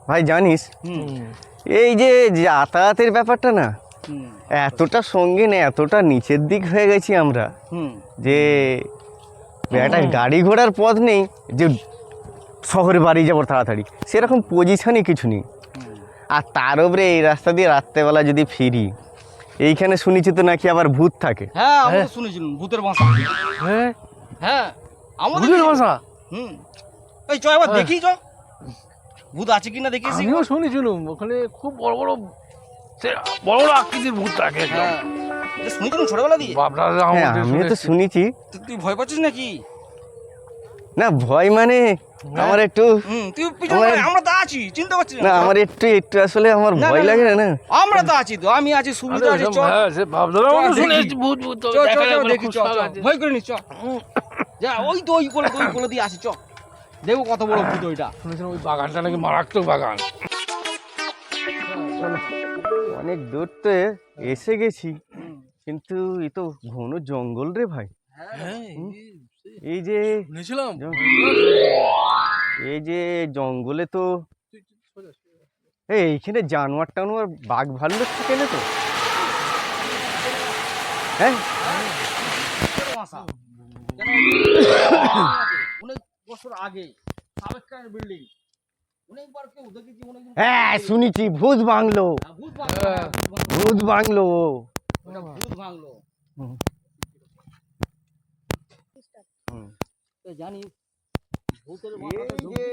ভাই জানিস এই যে যাতায়াতের ব্যাপারটা না এতটা সঙ্গে না, এতটা নিচের দিক হয়ে গেছি আমরা যে একটা গাড়ি ঘোড়ার পথ নেই যে শহরে বাড়ি যাবো তাড়াতাড়ি, সেরকম পজিশনই কিছু নেই। আর তার উপরে এই রাস্তা দিয়ে রাত্রেবেলা যদি ফিরি, এইখানে শুনেছি তো নাকি আবার ভূত থাকে। হ্যাঁ আমি শুনেছিলাম ভূতের বাসা। হ্যাঁ হ্যাঁ আমাদের ভূতের বাসা। এই চ এবার দেখি, চ ভূত আছে কিনা দেখি। আমিও শুনেছিলাম ওখানে খুব বড় বড় বড় বড় আকৃতির ভূত থাকে। হ্যাঁ শুনেছিলাম ছোটবেলা দিয়ে। হ্যাঁ আমিও তো শুনেছি। তুই ভয় পাচ্ছিস নাকি? না ভয় মানে আমার একটু তুই পিছনে আমরা তো আছি, চিন্তা করছিস না? আমার একটু একটু আসলে আমার ভয় লাগে না। আমরা তো আছি তো, আমি আছি, সুবিধা আছে। চল ভূত ভূত দেখি, ভয় করে নি, চ যা। ওই তো ওই কোলে দিয়ে আসি, চ দেখবো কত বড় ভূত ওইটা। শুনেছিলাম ওই বাগানটা নাকি মারাত্মক বাগান। অনেক দূর তো এসে গেছি, কিন্তু এ তো ঘন জঙ্গল রে ভাই। এই যে শুনেছিলাম এই যে জঙ্গলে তো এইখানে জানোয়ার টানোয়ার বাঘ ভাল্লুক থাকে না তো? হ্যাঁ অনেক বছর আগে সাবেককার বিল্ডিং, অনেকবার কেউ দেখেছি, হ্যাঁ শুনেছি ভূত বাংলো, ভূত বাংলো। ভূত ভাঙলো জানিস ভূতের এই যে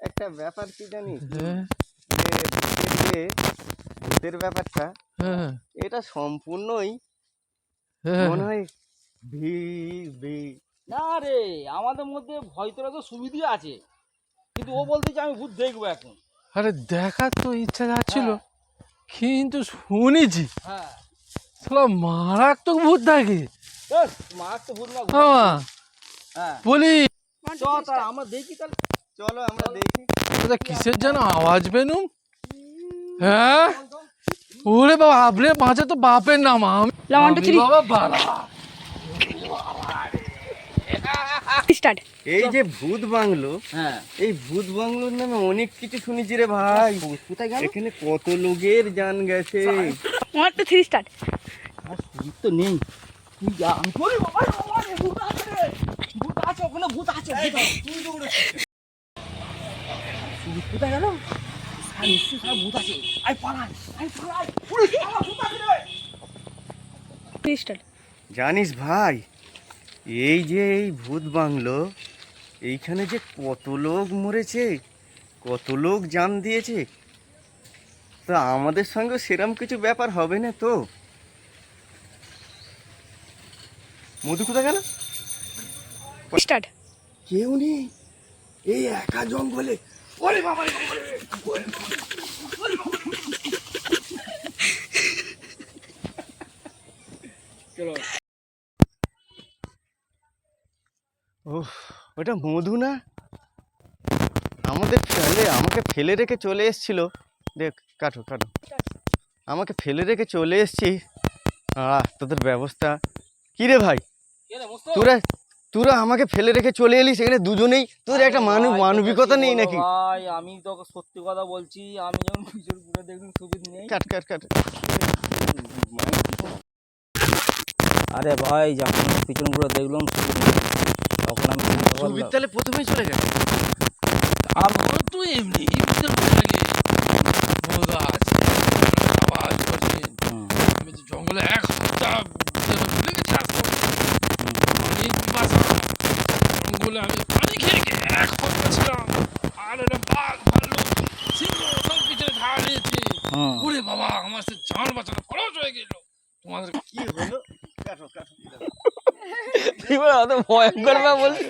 একটা ব্যাপার কি জানিস, যে ভূতের ব্যাপারটা এটা সম্পূর্ণই মনে হয় না রে, আমাদের মধ্যে ভয় তোরা তো সুবিধা আছে, কিন্তু ও বলতেছে আমি ভূত দেখবো এখন। আরে দেখার তো ইচ্ছা যাচ্ছিল, কিন্তু শুনেছি মারাত্মক ভূত থাকে। মারাত্মক ভূত না বলি আমরা দেখি তাহলে। চলো আমরা দেখি। কিসের যেন আওয়াজ পেনু? হ্যাঁ ওরে বাবা, আপনি মাঝে তো বাপের নাম, বাবা বাড়া। এই যে ভূত বাংলো, এই ভূত বাংলোর নামে অনেক কিছু শুনেছি রে ভাই। কোথায় গেল? এখানে কত লোকের জান গেছে। তো নেই, তুই যা। ভূত আছে ওখানে, ভূত আছে। কোথায় গেল? নিশ্চয়ই ভূত আছে। আই পালাই, জানিস ভাই, এই যে এই ভূত বাংলো, এইখানে যে কত লোক মরেছে, কত লোক জান দিয়েছে, তা আমাদের সঙ্গে সেরম কিছু ব্যাপার হবে না তো? মধু কোথায় গেল? কেউ নেই এই একা জঙ্গলে। ওরে বাবা রে, ওটা মধু না? আমাকে ফেলে রেখে চলে এসছিল। দেখ, কাটো কাটো, আমাকে ফেলে রেখে চলে এসছি। তোদের ব্যবস্থা কি রে ভাই? তোরা আমাকে ফেলে রেখে চলে এলি, সেখানে দুজনেই। তোর একটা মানবিকতা নেই নাকি? ভাই আমি তোকে সত্যি কথা বলছি, আমি যখন পিছন ঘুরে দেখলাম সুবিধা নেই। কাট। আরে ভাই যখন পিছন ঘুরে দেখলাম তখন আমি সুবিধ তাহলে প্রথমেই চলে গেল। আমার তো এমনি আমি তো জঙ্গলে এক সপ্তাহ ভুলে গেছি জঙ্গলে আমি পানি খেয়ে এক সপ্তাহ ছিলাম। আর একটা বাঘ ভাল্লুক সিংহ সব পিছনে ধারা নিয়েছে। ওরে বাবা, আমার সে জান বাঁচানো খরচ হয়ে গেল। তোমাদের কি হলো? কাটো ভয়ঙ্কর বলছি।